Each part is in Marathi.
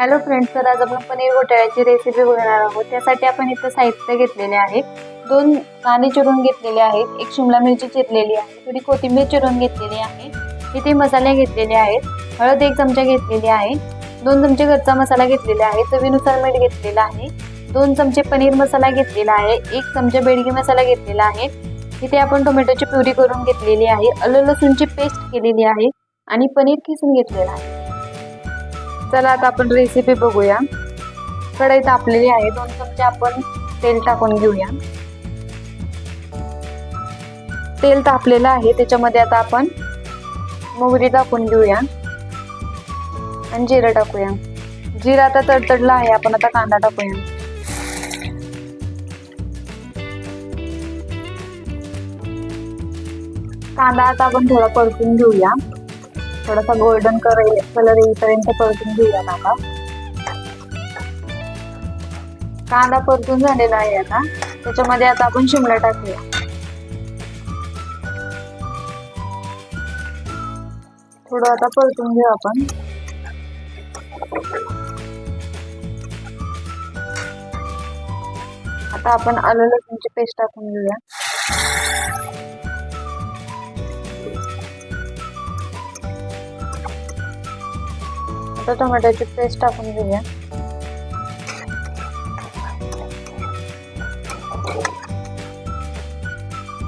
हॅलो फ्रेंड्स, तर आज आपण पनीर घोटाळ्याची रेसिपी बघणार आहोत। त्यासाठी आपण इथं साहित्य घेतलेले आहे। 2 कांदे चिरून घेतलेले आहेत, 1 शिमला मिरची चिरलेली आहे, थोडी कोथिंबीर चिरून घेतलेली आहे। इथे मसाले घेतलेले आहेत, हळद 1 चमचा घेतलेली आहे, 2 चमचे घरचा मसाला घेतलेला आहे, चवीनुसार मीठ घेतलेला आहे, 2 चमचे पनीर मसाला घेतलेला आहे, 1 चमचा बेडगी मसाला घेतलेला आहे। इथे आपण टोमॅटोची प्युरी करून घेतलेली आहे, आलं लसूणची पेस्ट केलेली आहे आणि पनीर किसून घेतलेला आहे। चला आता आपण रेसिपी बघूया। कढई तापलेली आहे, 2 चमचे आपण तेल टाकून घेऊया। तेल तापलेलं आहे, त्याच्यामध्ये आता आपण मोहरी टाकून घेऊया आणि जिरं टाकूया। जिरं आता तडतडलं आहे, आपण आता कांदा टाकूया। कांदा आता आपण थोडा परतून घेऊया, थोडासा गोल्डन कलर येईपर्यंत परतून घेऊया कांदा। कांदा परतून झालेला आहे, आता त्याच्यामध्ये आता आपण शिमला टाकूया। थोडं आता परतून घेऊ आपण। आता आपण आलं लसूणची पेस्ट टाकून घेऊया। आता टोमॅटोची पेस्ट टाकून घेऊया।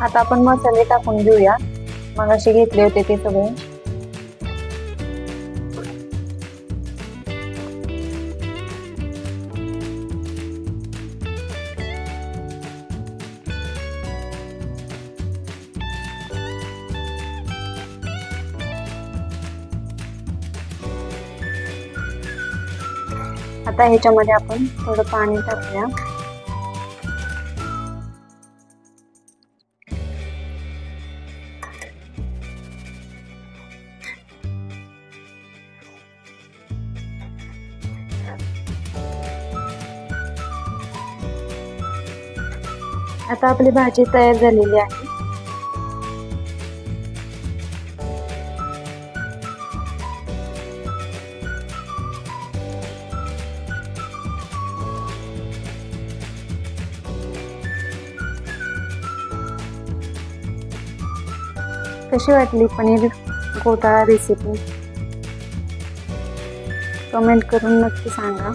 आता आपण मसाले टाकून घेऊया, मगाशी घेतले होते ते सगळे। आता ह्याच्यामध्ये आपण थोडं पाणी टाकूया। आता आपली भाजी तयार झालेली आहे। कशी वाटली पनीर घोटाळा रेसिपी? कमेंट करून नक्की सांगा।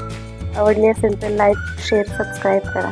आवडली असेल तर लाईक, शेअर, सबस्क्राईब करा।